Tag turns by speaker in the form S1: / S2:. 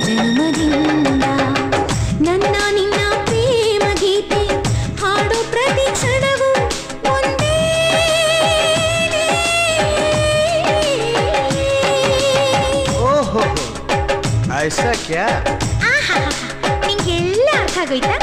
S1: ಜನ್ಮದಿಂದ ನನ್ನ ನಿನ್ನ ಪ್ರೇಮ ಗೀತೆ ಹಾಡು ಪ್ರತಿ ಕ್ಷಣವೂ ಒಂದೇ
S2: ಓಹೋ ಐಸಾ ಕ್ಯಾ
S1: ನಿಂಗೆಲ್ಲ ಅರ್ಥ ಆಗೋಯ್ತಾ